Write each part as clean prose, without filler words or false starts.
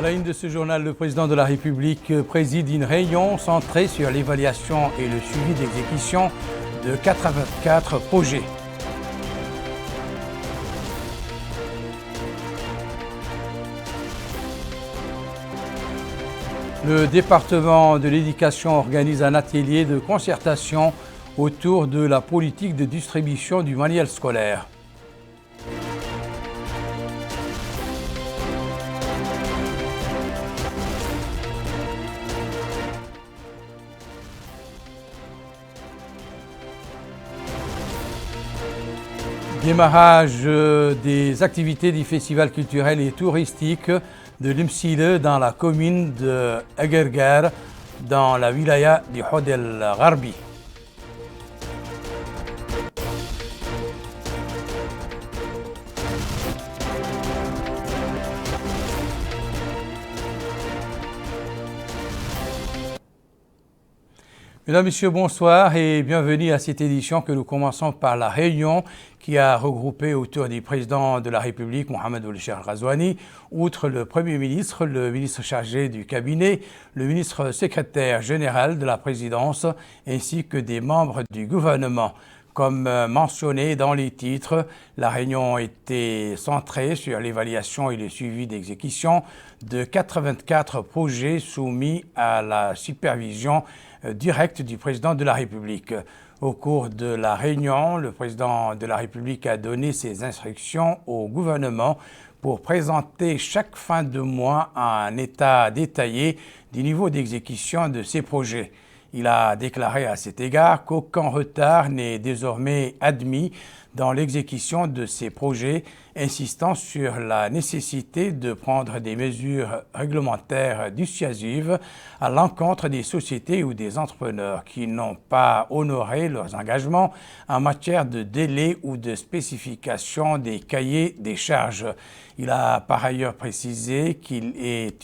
la une de ce journal, le président de la République préside une réunion centrée sur l'évaluation et le suivi d'exécution de 84 projets. Le département de l'éducation organise un atelier de concertation autour de la politique de distribution du manuel scolaire. Démarrage des activités du festival culturel et touristique de l'Imsile dans la commune de Agergar, dans la wilaya du Hod el-Gharbi. Mesdames, Messieurs, bonsoir et bienvenue à cette édition que nous commençons par la réunion qui a regroupé autour du président de la République, Mohamed Ould Cheikh Ghazouani, outre le Premier ministre, le ministre chargé du cabinet, le ministre secrétaire général de la présidence, ainsi que des membres du gouvernement. Comme mentionné dans les titres, la réunion était centrée sur l'évaluation et le suivi d'exécution de 84 projets soumis à la supervision directe du président de la République. Au cours de la réunion, le président de la République a donné ses instructions au gouvernement pour présenter chaque fin de mois un état détaillé du niveau d'exécution de ces projets. Il a déclaré à cet égard qu'aucun retard n'est désormais admis dans l'exécution de ces projets, insistant sur la nécessité de prendre des mesures réglementaires dissuasives à l'encontre des sociétés ou des entrepreneurs qui n'ont pas honoré leurs engagements en matière de délai ou de spécification des cahiers des charges. Il a par ailleurs précisé qu'il est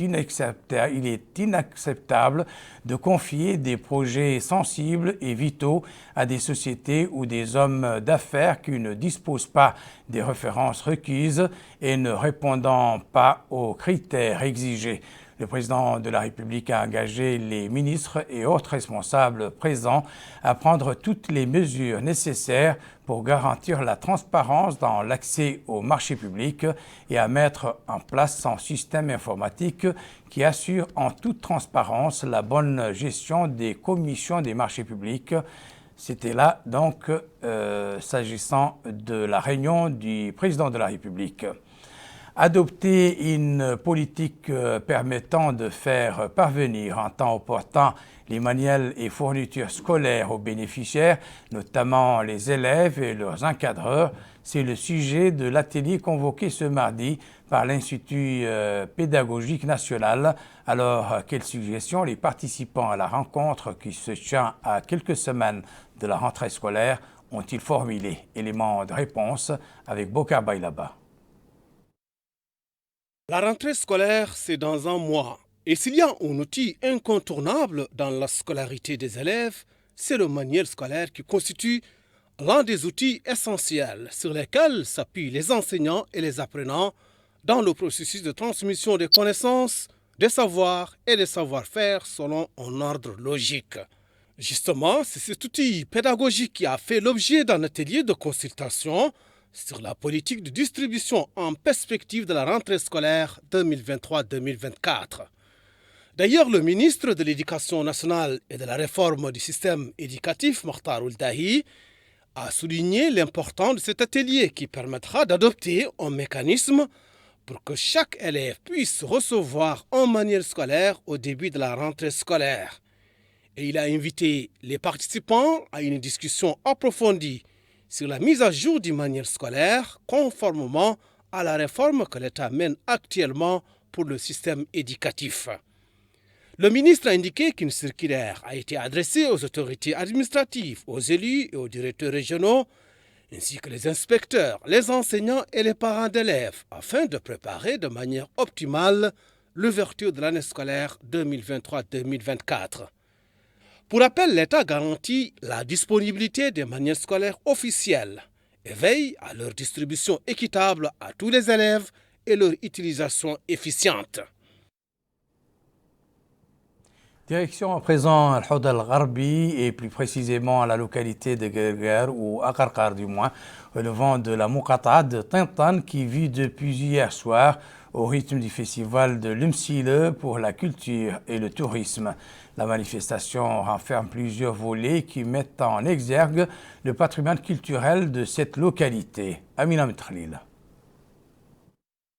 inacceptable de confier des projets sensibles et vitaux à des sociétés ou des hommes d'affaires qui ne disposent pas des références requises et ne répondant pas aux critères exigés. Le président de la République a engagé les ministres et autres responsables présents à prendre toutes les mesures nécessaires pour garantir la transparence dans l'accès aux marchés publics et à mettre en place un système informatique qui assure en toute transparence la bonne gestion des commissions des marchés publics. C'était là donc s'agissant de la réunion du président de la République. Adopter une politique permettant de faire parvenir en temps opportun les manuels et fournitures scolaires aux bénéficiaires, notamment les élèves et leurs encadreurs, c'est le sujet de l'atelier convoqué ce mardi par l'Institut pédagogique national. Alors, quelles suggestions les participants à la rencontre qui se tient à quelques semaines de la rentrée scolaire ont-ils formulé? Élément de réponse avec Bokar Bailaba. La rentrée scolaire, c'est dans un mois. Et s'il y a un outil incontournable dans la scolarité des élèves, c'est le manuel scolaire qui constitue l'un des outils essentiels sur lesquels s'appuient les enseignants et les apprenants dans le processus de transmission des connaissances, des savoirs et des savoir-faire selon un ordre logique. Justement, c'est cet outil pédagogique qui a fait l'objet d'un atelier de consultation sur la politique de distribution en perspective de la rentrée scolaire 2023-2024. D'ailleurs, le ministre de l'Éducation nationale et de la réforme du système éducatif, Mokhtar Ould Dahi, a souligné l'importance de cet atelier qui permettra d'adopter un mécanisme pour que chaque élève puisse recevoir un manuel scolaire au début de la rentrée scolaire. Et il a invité les participants à une discussion approfondie sur la mise à jour du manuel scolaire conformément à la réforme que l'État mène actuellement pour le système éducatif. Le ministre a indiqué qu'une circulaire a été adressée aux autorités administratives, aux élus et aux directeurs régionaux, ainsi que les inspecteurs, les enseignants et les parents d'élèves, afin de préparer de manière optimale l'ouverture de l'année scolaire 2023-2024. Pour rappel, l'État garantit la disponibilité des manuels scolaires officiels et veille à leur distribution équitable à tous les élèves et leur utilisation efficiente. Direction à présent Al-Houd al-Gharbi et plus précisément à la localité de Gerger ou Akarkar du moins, relevant de la Muqata'a de Tintan qui vit depuis hier soir au rythme du festival de l'Umsile pour la culture et le tourisme. La manifestation renferme plusieurs volets qui mettent en exergue le patrimoine culturel de cette localité. Amina Mitralil.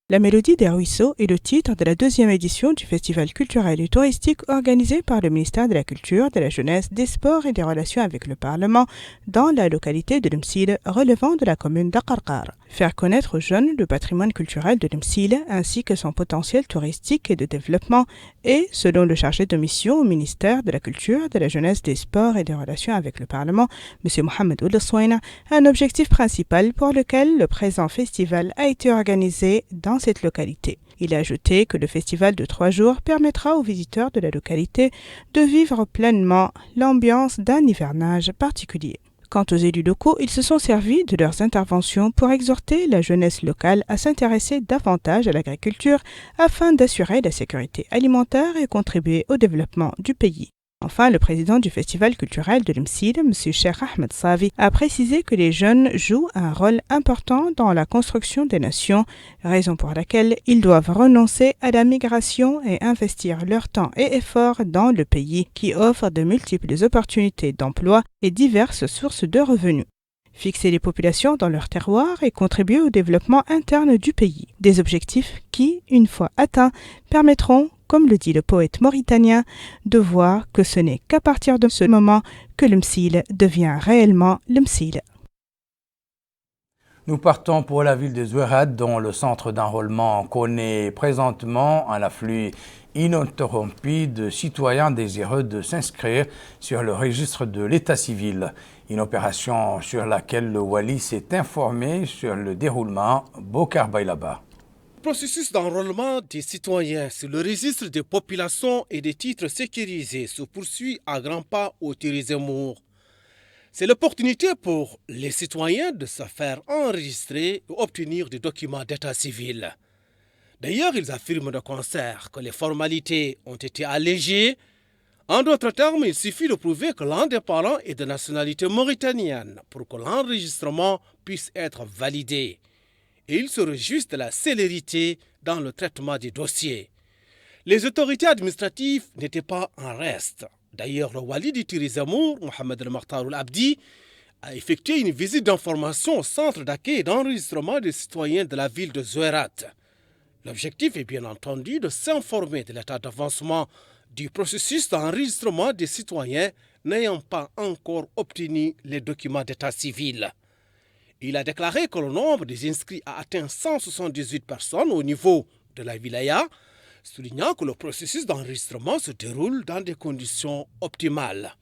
La mélodie des ruisseaux est le titre de la deuxième édition du festival culturel et touristique organisé par le ministère de la Culture, de la Jeunesse, des Sports et des Relations avec le Parlement dans la localité de l'Umsile relevant de la commune d'Akarkar. Faire connaître aux jeunes le patrimoine culturel de l'Umsile ainsi que son potentiel touristique et de développement est, selon le chargé de mission au ministère de la Culture, de la Jeunesse, des Sports et des Relations avec le Parlement, M. Mohamed Ould-Souaina, un objectif principal pour lequel le présent festival a été organisé dans cette localité. Il a ajouté que le festival de 3 jours permettra aux visiteurs de la localité de vivre pleinement l'ambiance d'un hivernage particulier. Quant aux élus locaux, ils se sont servis de leurs interventions pour exhorter la jeunesse locale à s'intéresser davantage à l'agriculture afin d'assurer la sécurité alimentaire et contribuer au développement du pays. Enfin, le président du festival culturel de l'Umsile, M. Cheikh Ahmed Savi, a précisé que les jeunes jouent un rôle important dans la construction des nations, raison pour laquelle ils doivent renoncer à la migration et investir leur temps et efforts dans le pays qui offre de multiples opportunités d'emploi et diverses sources de revenus. Fixer les populations dans leur terroir et contribuer au développement interne du pays. Des objectifs qui, une fois atteints, permettront, comme le dit le poète mauritanien, de voir que ce n'est qu'à partir de ce moment que l'Umsile devient réellement l'Umsile. Nous partons pour la ville de Zouérate, dont le centre d'enrôlement connaît présentement un afflux ininterrompu de citoyens désireux de s'inscrire sur le registre de l'état civil. Une opération sur laquelle le Wali s'est informé sur le déroulement. Bokar Bailaba. Le processus d'enrôlement des citoyens sur le registre des populations et des titres sécurisés se poursuit à grands pas au Tizi Zemmour. C'est l'opportunité pour les citoyens de se faire enregistrer et obtenir des documents d'état civil. D'ailleurs, ils affirment de concert que les formalités ont été allégées. En d'autres termes, il suffit de prouver que l'un des parents est de nationalité mauritanienne pour que l'enregistrement puisse être validé. Et il se réjouit de la célérité dans le traitement des dossiers. Les autorités administratives n'étaient pas en reste. D'ailleurs, le Wali du Tizi Zemmour, Mohamed El Makhtar Ould Abdi, a effectué une visite d'information au centre d'accueil et d'enregistrement des citoyens de la ville de Zouérate. L'objectif est bien entendu de s'informer de l'état d'avancement du processus d'enregistrement des citoyens n'ayant pas encore obtenu les documents d'état civil. Il a déclaré que le nombre des inscrits a atteint 178 personnes au niveau de la wilaya, soulignant que le processus d'enregistrement se déroule dans des conditions optimales.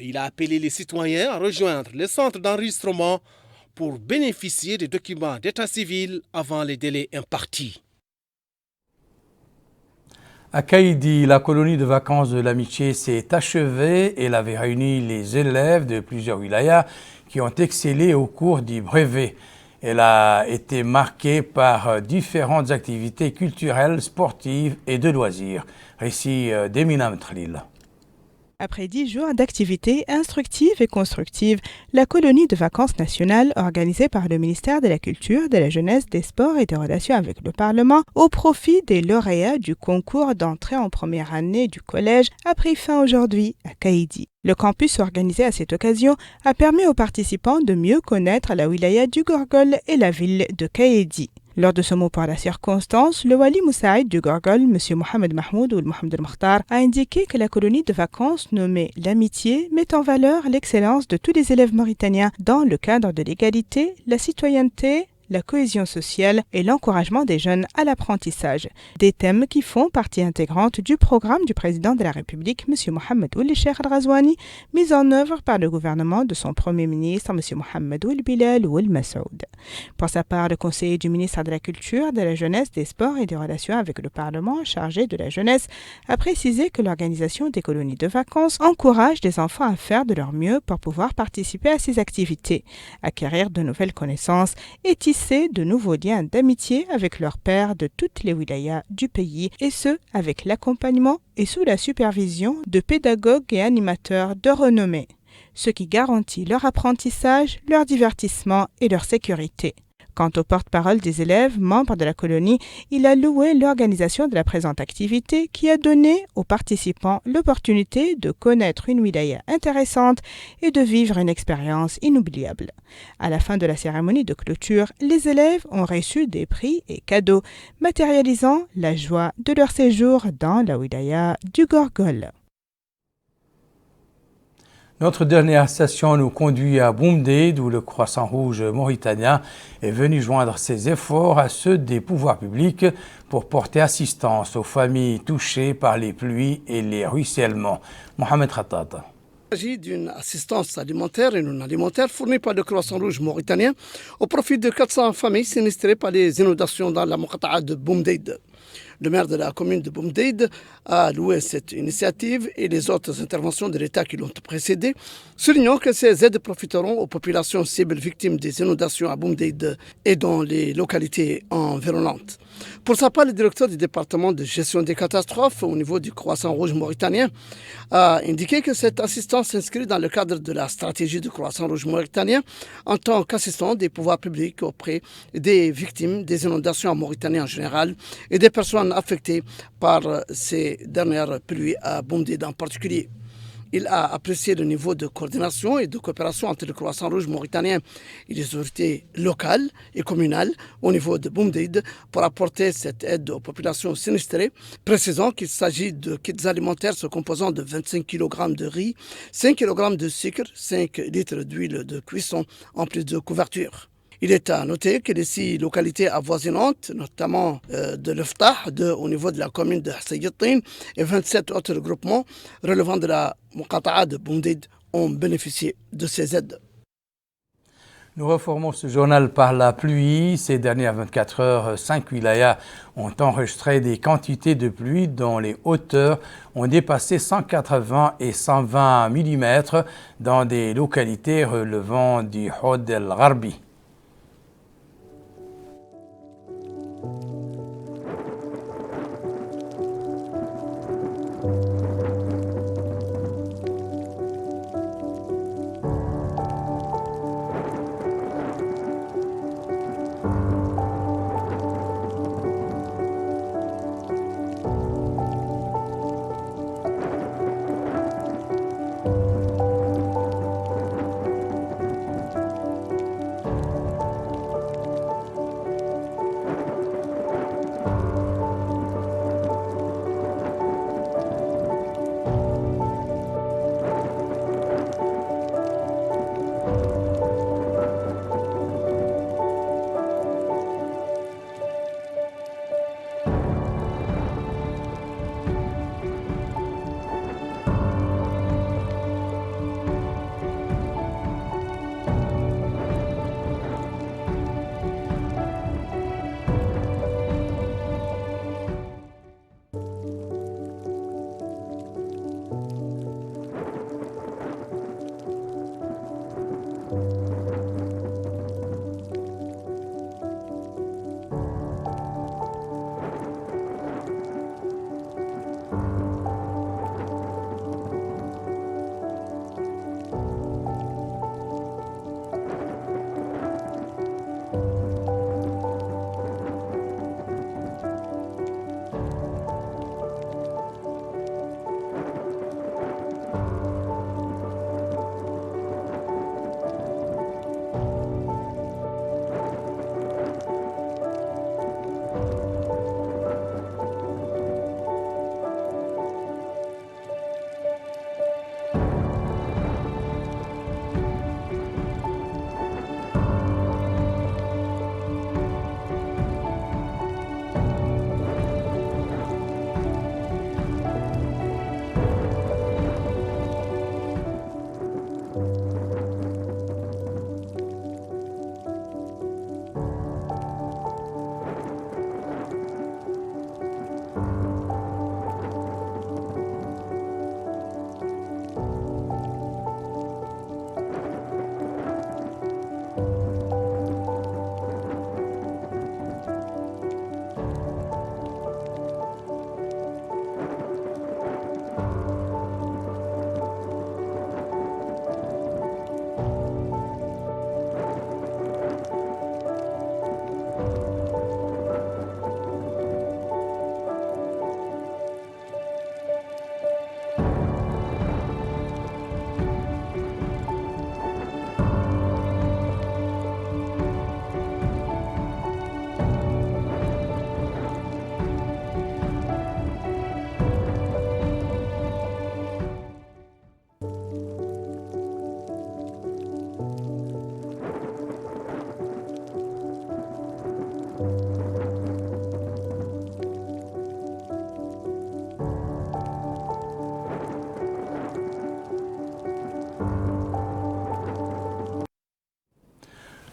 Il a appelé les citoyens à rejoindre les centres d'enregistrement pour bénéficier des documents d'état civil avant les délais impartis. À Kaïdi, la colonie de vacances de l'amitié s'est achevée et elle avait réuni les élèves de plusieurs wilayas qui ont excellé au cours du brevet. Elle a été marquée par différentes activités culturelles, sportives et de loisirs. Récit d'Emina Mtrlil. Après 10 jours d'activités instructives et constructives, la colonie de vacances nationale organisée par le ministère de la Culture, de la Jeunesse, des Sports et des Relations avec le Parlement au profit des lauréats du concours d'entrée en première année du collège a pris fin aujourd'hui à Kaïdi. Le campus organisé à cette occasion a permis aux participants de mieux connaître la wilaya du Gorgol et la ville de Kaïdi. Lors de ce mot par la circonstance, le Wali Moussaïd du Gorgol, M. Mohamed Mahmoud ou Mohamed El Makhtar, a indiqué que la colonie de vacances nommée l'Amitié met en valeur l'excellence de tous les élèves mauritaniens dans le cadre de l'égalité, la citoyenneté, la cohésion sociale et l'encouragement des jeunes à l'apprentissage, des thèmes qui font partie intégrante du programme du président de la République, M. Mohamed Ould Cheikh Al-Ghazouani, mis en œuvre par le gouvernement de son premier ministre, M. Mohamed Ould Bilal Ould Massoud. Pour sa part, le conseiller du ministère de la Culture, de la Jeunesse, des Sports et des Relations avec le Parlement chargé de la jeunesse a précisé que l'organisation des colonies de vacances encourage les enfants à faire de leur mieux pour pouvoir participer à ces activités, acquérir de nouvelles connaissances et tisser de nouveaux liens d'amitié avec leurs pairs de toutes les wilayas du pays, et ce, avec l'accompagnement et sous la supervision de pédagogues et animateurs de renommée, ce qui garantit leur apprentissage, leur divertissement et leur sécurité. Quant au porte-parole des élèves, membres de la colonie, il a loué l'organisation de la présente activité qui a donné aux participants l'opportunité de connaître une wilaya intéressante et de vivre une expérience inoubliable. À la fin de la cérémonie de clôture, les élèves ont reçu des prix et cadeaux, matérialisant la joie de leur séjour dans la wilaya du Gorgol. Notre dernière station nous conduit à Boumdid, où le Croissant Rouge mauritanien est venu joindre ses efforts à ceux des pouvoirs publics pour porter assistance aux familles touchées par les pluies et les ruissellements. Mohamed Khattat. Il s'agit d'une assistance alimentaire et non alimentaire fournie par le Croissant Rouge mauritanien au profit de 400 familles sinistrées par les inondations dans la Muqata'a de Boumdid. Le maire de la commune de Boumdid a loué cette initiative et les autres interventions de l'État qui l'ont précédée, soulignant que ces aides profiteront aux populations cibles victimes des inondations à Boumdid et dans les localités environnantes. Pour sa part, le directeur du département de gestion des catastrophes au niveau du Croissant Rouge mauritanien a indiqué que cette assistance s'inscrit dans le cadre de la stratégie du Croissant Rouge mauritanien en tant qu'assistant des pouvoirs publics auprès des victimes des inondations en Mauritanie en général et des personnes affectées par ces dernières pluies à Boumdid en particulier. Il a apprécié le niveau de coordination et de coopération entre le Croissant Rouge mauritanien et les autorités locales et communales au niveau de Boumdid pour apporter cette aide aux populations sinistrées, précisant qu'il s'agit de kits alimentaires se composant de 25 kg de riz, 5 kg de sucre, 5 litres d'huile de cuisson en plus de couverture. Il est à noter que les 6 localités avoisinantes, notamment de l'Eftah, au niveau de la commune de Hassayatine, et 27 autres groupements relevant de la Muqata'a de Boumdid ont bénéficié de ces aides. Nous reformons ce journal par la pluie. Ces dernières 24 heures, 5 wilayas ont enregistré des quantités de pluie dont les hauteurs ont dépassé 180 et 120 mm dans des localités relevant du Hod el-Gharbi.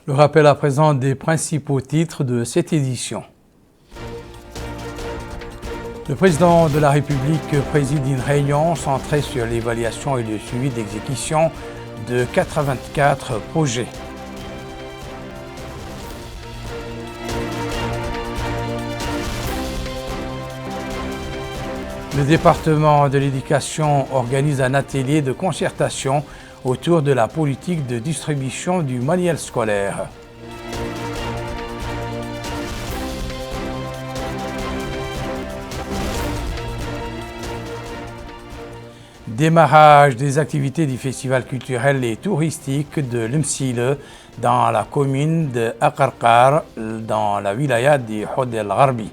Le rappel à présent des principaux titres de cette édition. Le président de la République préside une réunion centrée sur l'évaluation et le suivi d'exécution de 84 projets. Le département de l'éducation organise un atelier de concertation autour de la politique de distribution du manuel scolaire. Démarrage des activités du festival culturel et touristique de l'Msile dans la commune de Aqarqar, dans la wilaya de Houd el-Gharbi.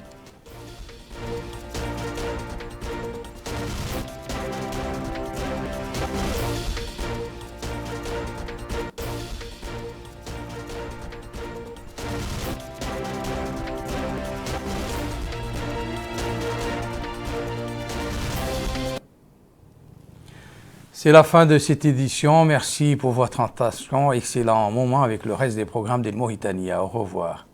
C'est la fin de cette édition. Merci pour votre attention. Excellent moment avec le reste des programmes d'El Mauritania. Au revoir.